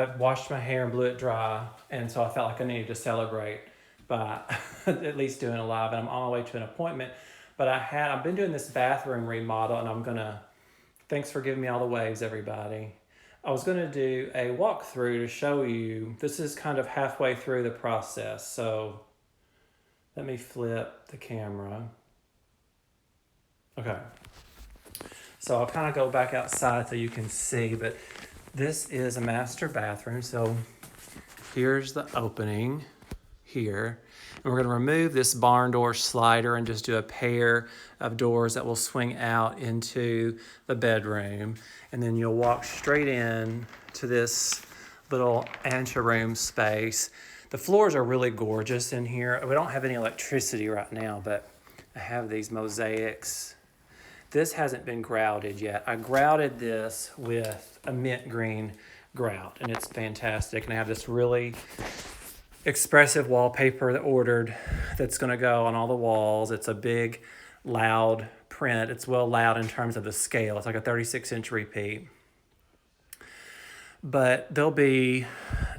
I washed my hair and blew it dry, and so I felt like I needed to celebrate by at least doing a live. And I'm on my way to an appointment, but I've been doing this bathroom remodel, and I'm gonna. Thanks for giving me all the waves, everybody. I was gonna do a walkthrough to show you. This is kind of halfway through the process, so let me flip the camera. Okay. So I'll kind of go back outside so you can see, but this is a master bathroom. So here's the opening here. And we're going to remove this barn door slider and just do a pair of doors that will swing out into the bedroom. And then you'll walk straight in to this little anteroom space. The floors are really gorgeous in here. We don't have any electricity right now, but I have these mosaics. This hasn't been grouted yet. I grouted this with a mint green grout, and it's fantastic. And I have this really expressive wallpaper that ordered that's going to go on all the walls. It's a big, loud print. It's well loud in terms of the scale. It's like a 36-inch repeat. But there'll be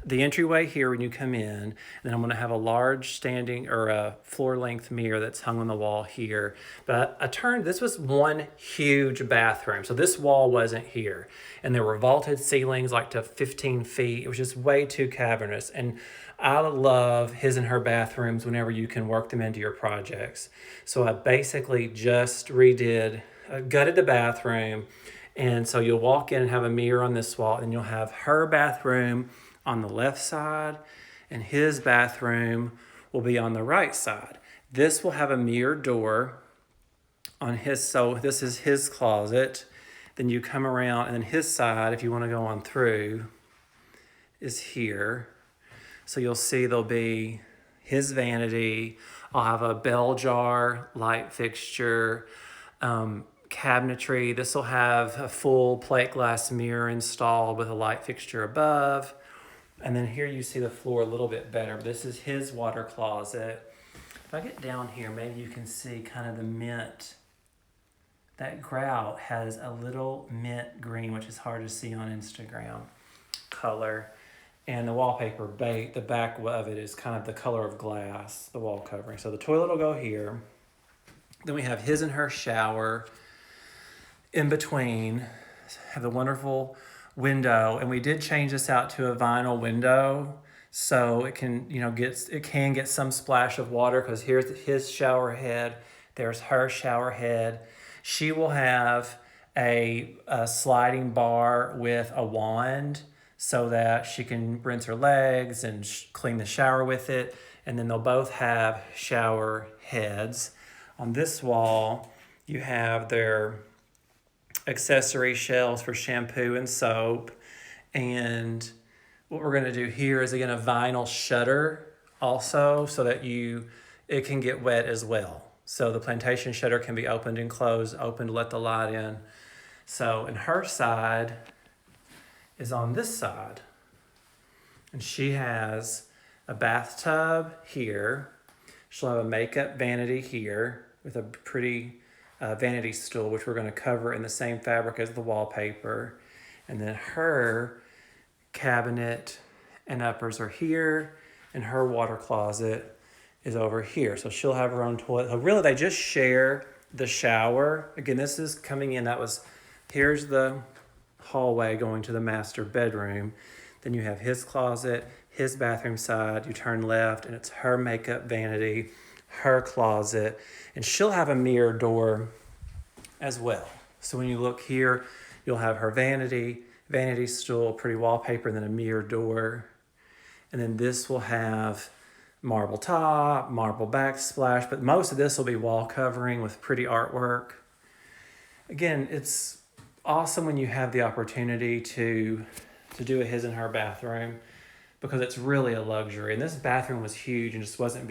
the entryway here when you come in, and then I'm going to have a large standing or a floor length mirror that's hung on the wall here. But this was one huge bathroom. So this wall wasn't here. And there were vaulted ceilings like to 15 feet. It was just way too cavernous. And I love his and her bathrooms whenever you can work them into your projects. So I basically just gutted the bathroom. And so you'll walk in and have a mirror on this wall, and you'll have her bathroom on the left side, and his bathroom will be on the right side. This will have a mirrored door on his, so this is his closet. Then you come around, and then his side, if you want to go on through, is here. So you'll see there'll be his vanity. I'll have a bell jar, light fixture, cabinetry. This will have a full plate glass mirror installed with a light fixture above. And then here you see the floor a little bit better. This is his water closet. If I get down here, maybe you can see kind of the mint. That grout has a little mint green, which is hard to see on Instagram, color. And the wallpaper, the back of it is kind of the color of glass, the wall covering. So the toilet will go here. Then we have his and her shower. In between, have the wonderful window, and we did change this out to a vinyl window so it can, get some splash of water, because here's his shower head, there's her shower head. She will have a sliding bar with a wand so that she can rinse her legs and clean the shower with it, and then they'll both have shower heads. On this wall, you have their accessory shelves for shampoo and soap. And what we're going to do here is, again, a vinyl shutter also, so that it can get wet as well. So the plantation shutter can be opened and closed, open to let the light in. So, and her side is on this side. And she has a bathtub here. She'll have a makeup vanity here with a pretty vanity stool, which we're going to cover in the same fabric as the wallpaper. And then her cabinet and uppers are here, and her water closet is over here. So she'll have her own toilet. So really, they just share the shower. Again, this is coming in. Here's the hallway going to the master bedroom. Then you have his closet, his bathroom side. You turn left, and it's her makeup vanity, her closet, and she'll have a mirror door as well. So when you look here, you'll have her vanity stool, pretty wallpaper, and then a mirror door. And then this will have marble top, marble backsplash, but most of this will be wall covering with pretty artwork. Again, it's awesome when you have the opportunity to do a his and her bathroom, because it's really a luxury. And this bathroom was huge and just wasn't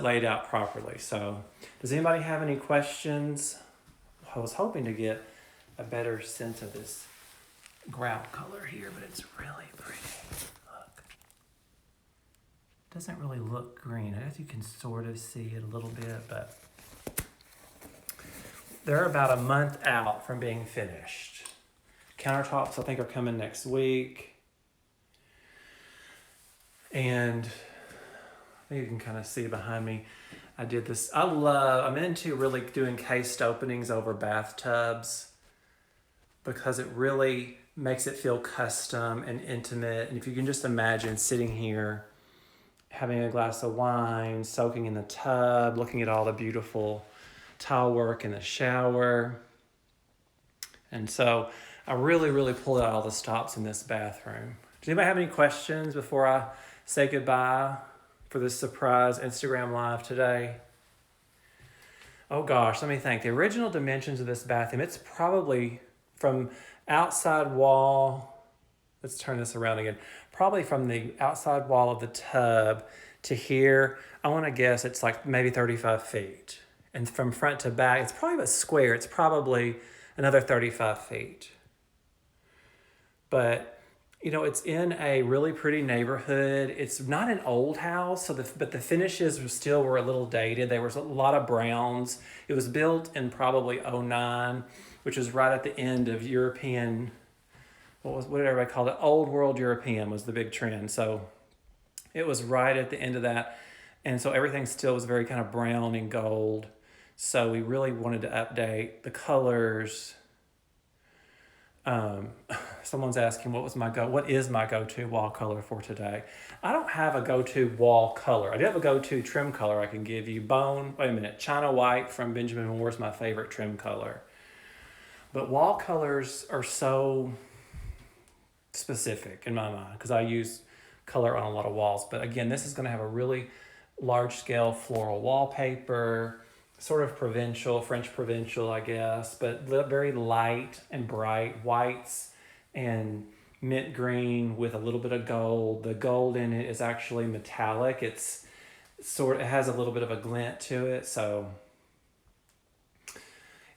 laid out properly. So does anybody have any questions? I was hoping to get a better sense of this grout color here, but it's really pretty. Look. It doesn't really look green. I guess you can sort of see it a little bit, but they're about a month out from being finished. Countertops, I think, are coming next week. And you can kind of see behind me, I did this. I'm into really doing cased openings over bathtubs because it really makes it feel custom and intimate. And if you can just imagine sitting here, having a glass of wine, soaking in the tub, looking at all the beautiful tile work in the shower. And so I really pulled out all the stops in this bathroom. Does anybody have any questions before I say goodbye for this surprise Instagram Live today? Oh gosh, let me think. The original dimensions of this bathroom, it's probably from outside wall, let's turn this around again, probably from the outside wall of the tub to here, I want to guess it's like maybe 35 feet. And from front to back, it's probably a square, it's probably another 35 feet. But you know, it's in a really pretty neighborhood. It's not an old house, but the finishes were a little dated. There was a lot of browns. It was built in probably '09, which was right at the end of European, what did everybody call it? Old world European was the big trend. So it was right at the end of that. And so everything still was very kind of brown and gold. So we really wanted to update the colors. Someone's asking what is my go-to wall color for today. I don't have a go-to wall color. I do have a go-to trim color I can give you. China White from Benjamin Moore is my favorite trim color. But wall colors are so specific in my mind because I use color on a lot of walls. But again, this is going to have a really large-scale floral wallpaper, sort of French provincial, I guess, but very light and bright whites and mint green with a little bit of gold. The gold in it is actually metallic. It has a little bit of a glint to it. So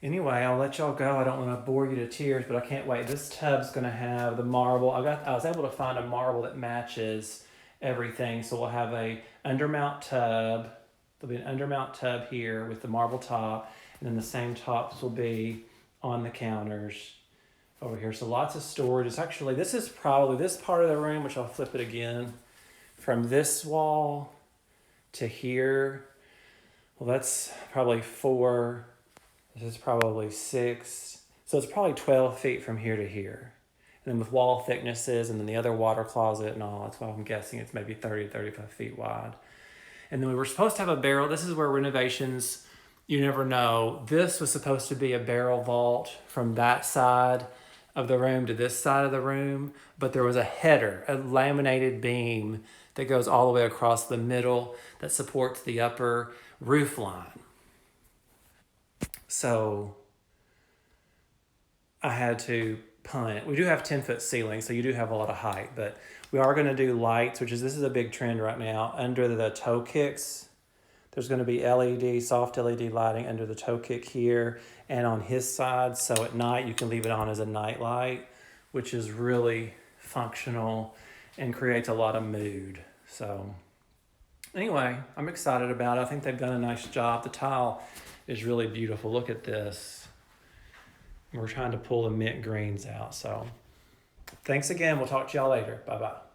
anyway, I'll let y'all go. I don't want to bore you to tears, but I can't wait. This tub's going to have the marble. I was able to find a marble that matches everything. So we'll have a undermount tub. There'll be an undermount tub here with the marble top, and then the same tops will be on the counters over here. So lots of storage. This is probably this part of the room, which I'll flip it again, from this wall to here. Well, that's probably 4. This is probably 6. So it's probably 12 feet from here to here. And then with wall thicknesses and then the other water closet and all, that's why I'm guessing it's maybe 30 to 35 feet wide. And then we were supposed to have a barrel. This is where renovations, you never know. This was supposed to be a barrel vault from that side of the room to this side of the room. But there was a header, a laminated beam that goes all the way across the middle that supports the upper roof line. So I had to punt. We do have 10-foot ceilings, so you do have a lot of height, but we are going to do lights, this is a big trend right now. Under the toe kicks, there's going to be soft LED lighting under the toe kick here and on his side. So at night, you can leave it on as a night light, which is really functional and creates a lot of mood. So anyway, I'm excited about it. I think they've done a nice job. The tile is really beautiful. Look at this. We're trying to pull the mint greens out. So thanks again. We'll talk to y'all later. Bye-bye.